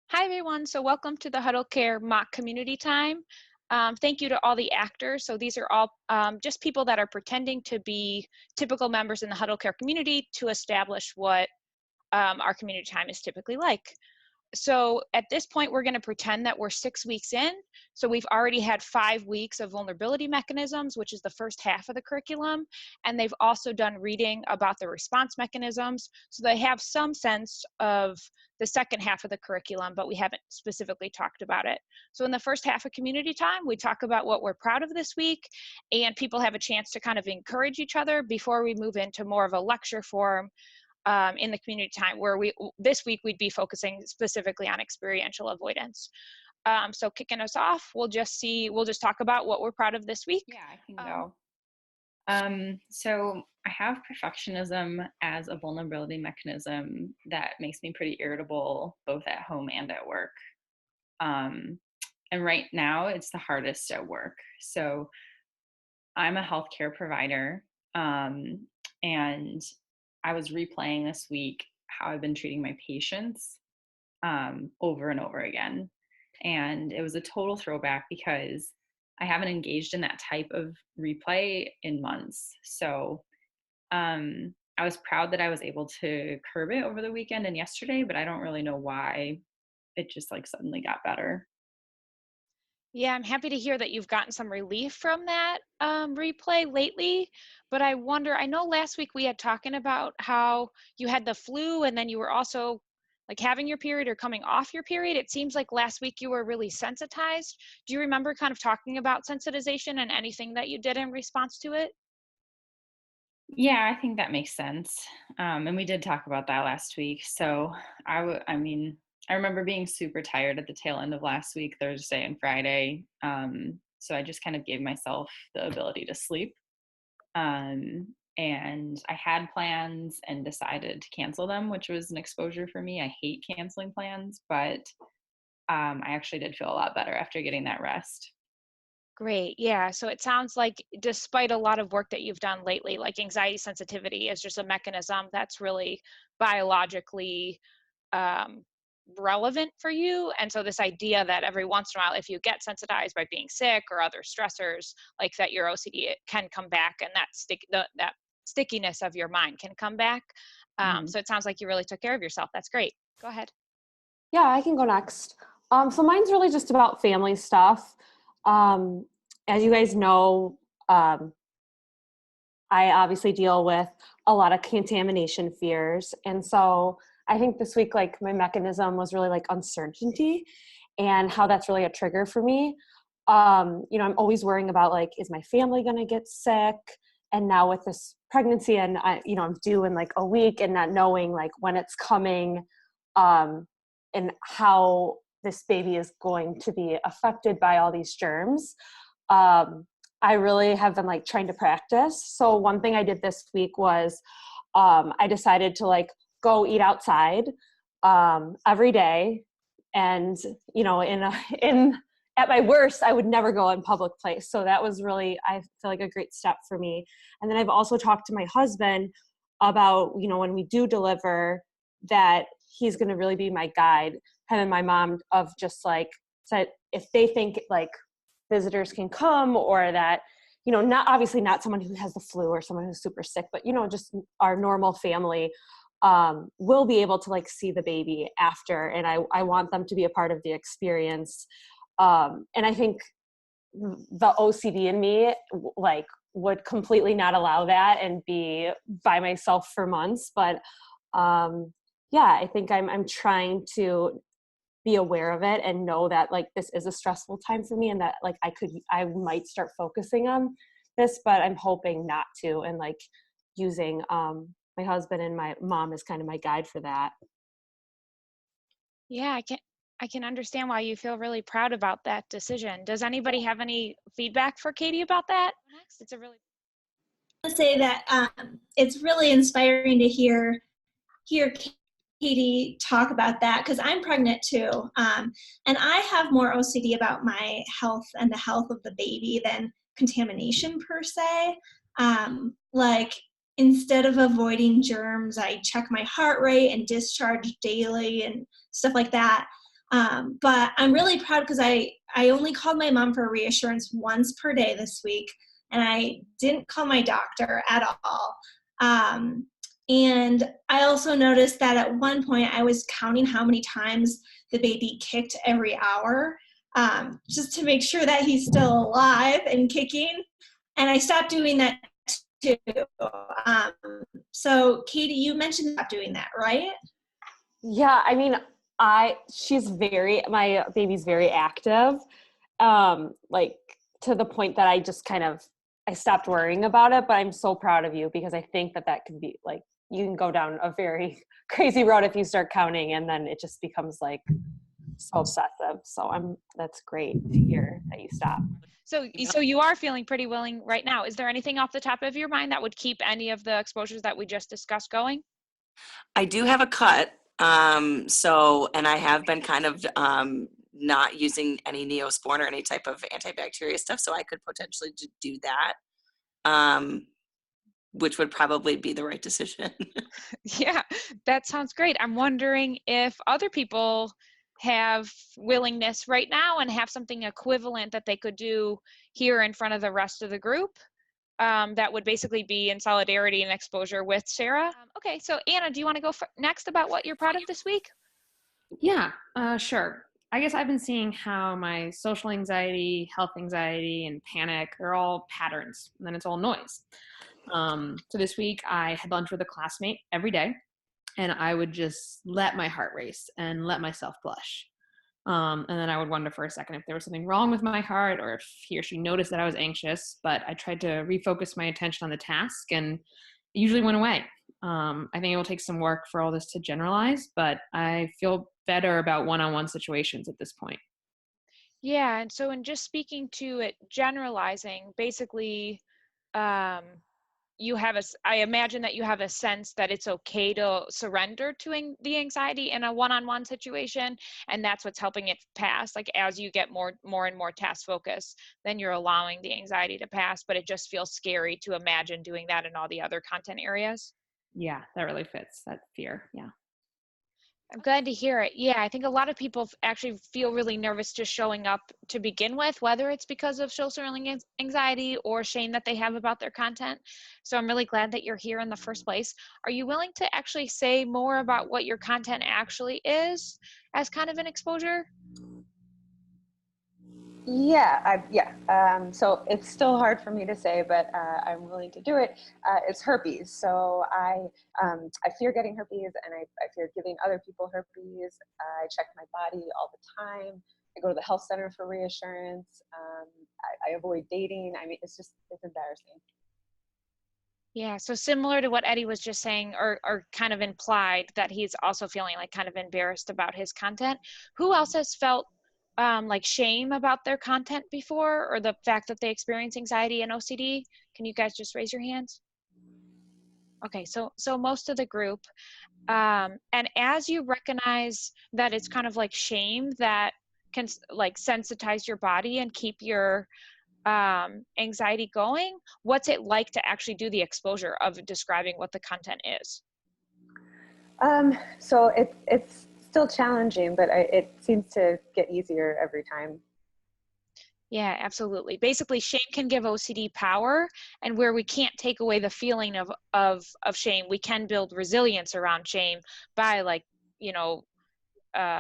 Hi, everyone. So, welcome to the Huddle Care mock community time. Thank you to all the actors. So, these are all just people that are pretending to be typical members in the Huddle Care community to establish what our community time is typically like. So at this point, we're going to pretend that we're 6 weeks in. So we've already had 5 weeks of vulnerability mechanisms, which is the first half of the curriculum. And they've also done reading about the response mechanisms. So they have some sense of the second half of the curriculum, but we haven't specifically talked about it. So in the first half of community time, we talk about what we're proud of this week, and people have a chance to kind of encourage each other before we move into more of a lecture form in the community time, where this week we'd be focusing specifically on experiential avoidance. So kicking us off, we'll just talk about what we're proud of this week. Yeah, I can go. So I have perfectionism as a vulnerability mechanism that makes me pretty irritable both at home and at work. Um, and right now it's the hardest at work. So I'm a healthcare provider, and I was replaying this week how I've been treating my patients over and over again. And it was a total throwback because I haven't engaged in that type of replay in months. So I was proud that I was able to curb it over the weekend and yesterday, but I don't really know why it just like suddenly got better. Yeah, I'm happy to hear that you've gotten some relief from that replay lately. But I wonder, I know last week we had talking about how you had the flu and then you were also like having your period or coming off your period. It seems like last week you were really sensitized. Do you remember kind of talking about sensitization and anything that you did in response to it? Yeah, I think that makes sense. And we did talk about that last week. So I mean, I remember being super tired at the tail end of last week, Thursday and Friday. So I just kind of gave myself the ability to sleep. And I had plans and decided to cancel them, which was an exposure for me. I hate canceling plans, but I actually did feel a lot better after getting that rest. Great. Yeah. So it sounds like despite a lot of work that you've done lately, like anxiety sensitivity is just a mechanism that's really biologically um, relevant for you. And so this idea that every once in a while, if you get sensitized by being sick or other stressors, like that your OCD it can come back, and that stickiness of your mind can come back. Mhm. So it sounds like you really took care of yourself. That's great. Go ahead. Yeah, I can go next. So mine's really just about family stuff. Um, as you guys know, um, I obviously deal with a lot of contamination fears. And so I think this week, like my mechanism was really like uncertainty and how that's really a trigger for me. I'm always worrying about like, is my family going to get sick? And now with this pregnancy and I'm due in like a week and not knowing like when it's coming, um, and how this baby is going to be affected by all these germs. Um, I really have been like trying to practice. So one thing I did this week was I decided to like go eat outside every day, and in at my worst, I would never go in public place. So that was really, I feel like, a great step for me. And then I've also talked to my husband about, when we do deliver, that he's going to really be my guide, him and my mom, of just like, said if they think like visitors can come, or that, not obviously not someone who has the flu or someone who's super sick, but, just our normal family will be able to like see the baby after. And I want them to be a part of the experience. And I think the OCD in me like would completely not allow that and be by myself for months. But yeah, I think I'm trying to be aware of it and know that like this is a stressful time for me, and that like I might start focusing on this, but I'm hoping not to, and like using my husband and my mom as kind of my guide for that. Yeah, I can understand why you feel really proud about that decision. Does anybody have any feedback for Katie about that? Next, it's a really To say that it's really inspiring to hear Katie talk about that, because I'm pregnant too, and I have more OCD about my health and the health of the baby than contamination per se. Like, instead of avoiding germs, I check my heart rate and discharge daily and stuff like that. But I'm really proud because I only called my mom for reassurance once per day this week, and I didn't call my doctor at all. And I also noticed that at one point I was counting how many times the baby kicked every hour, just to make sure that he's still alive and kicking. And I stopped doing that too. So Katie, you mentioned about doing that, right? Yeah, I mean, my baby's very active, like to the point that I stopped worrying about it, but I'm so proud of you because I think that can be like, you can go down a very crazy road if you start counting and then it just becomes like so obsessive. So that's great to hear that you stopped. So you are feeling pretty willing right now. Is there anything off the top of your mind that would keep any of the exposures that we just discussed going? I do have a cut. And I have been kind of not using any Neosporin or any type of antibacterial stuff, so I could potentially do that, which would probably be the right decision. Yeah, that sounds great. I'm wondering if other people have willingness right now and have something equivalent that they could do here in front of the rest of the group. That would basically be in solidarity and exposure with Sarah. Okay, so Anna, do you want to go next about what you're proud of this week? Yeah, sure. I guess I've been seeing how my social anxiety, health anxiety, and panic are all patterns, and then it's all noise. So this week I had lunch with a classmate every day, and I would just let my heart race and let myself blush. And then I would wonder for a second if there was something wrong with my heart or if he or she noticed that I was anxious, but I tried to refocus my attention on the task and it usually went away. I think it will take some work for all this to generalize, but I feel better about one-on-one situations at this point. Yeah, and so in just speaking to it, generalizing, basically, I imagine that you have a sense that it's okay to surrender to the anxiety in a one-on-one situation, and that's what's helping it pass. Like as you get more and more task focus, then you're allowing the anxiety to pass, but it just feels scary to imagine doing that in all the other content areas. Yeah, that really fits that fear. Yeah. I'm glad to hear it. Yeah, I think a lot of people actually feel really nervous just showing up to begin with, whether it's because of social anxiety or shame that they have about their content. So I'm really glad that you're here in the first place. Are you willing to actually say more about what your content actually is as kind of an exposure? So it's still hard for me to say, but I'm willing to do it. It's herpes. So I fear getting herpes, and I fear giving other people herpes. I check my body all the time. I go to the health center for reassurance. I avoid dating. I mean, it's embarrassing. Yeah, so similar to what Eddie was just saying, or kind of implied that he's also feeling like kind of embarrassed about his content. Who else has felt like shame about their content before, or the fact that they experience anxiety and OCD? Can you guys just raise your hands? Okay, so most of the group. And as you recognize that it's kind of like shame that can like sensitize your body and keep your anxiety going, what's it like to actually do the exposure of describing what the content is? So it's still challenging, but it seems to get easier every time. Yeah, absolutely. Basically, shame can give OCD power, and where we can't take away the feeling of shame, we can build resilience around shame by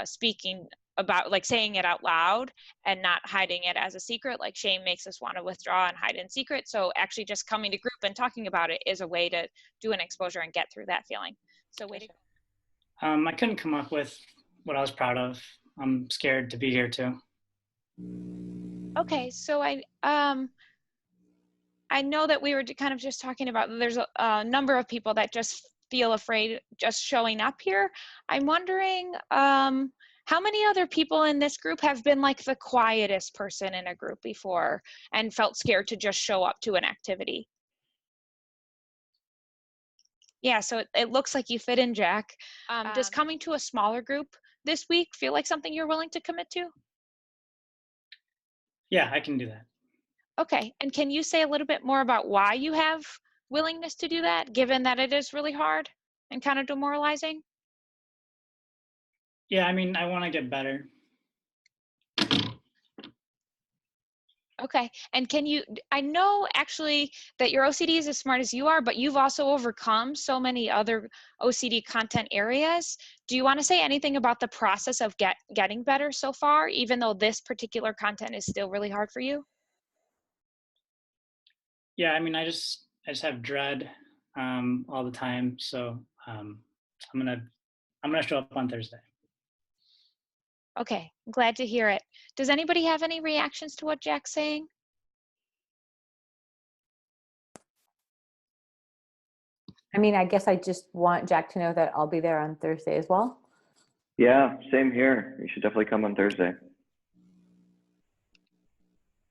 speaking about, like saying it out loud and not hiding it as a secret. Like shame makes us want to withdraw and hide in secret. So actually just coming to group and talking about it is a way to do an exposure and get through that feeling. So way to go. I couldn't come up with what I was proud of. I'm scared to be here too. Okay, so I know that we were kind of just talking about there's a number of people that just feel afraid just showing up here. I'm wondering how many other people in this group have been like the quietest person in a group before and felt scared to just show up to an activity? Yeah, so it looks like you fit in, Jack. Does coming to a smaller group this week feel like something you're willing to commit to? Yeah, I can do that. Okay, and can you say a little bit more about why you have willingness to do that, given that it is really hard and kind of demoralizing? Yeah, I mean, I want to get better. Okay. And I know actually that your OCD is as smart as you are, but you've also overcome so many other OCD content areas. Do you want to say anything about the process of getting better so far, even though this particular content is still really hard for you? Yeah, I mean, I just have dread all the time. So I'm gonna show up on Thursday. Okay. I'm glad to hear it. Does anybody have any reactions to what Jack's saying? I mean, I guess I just want Jack to know that I'll be there on Thursday as well. Yeah, same here. You should definitely come on Thursday.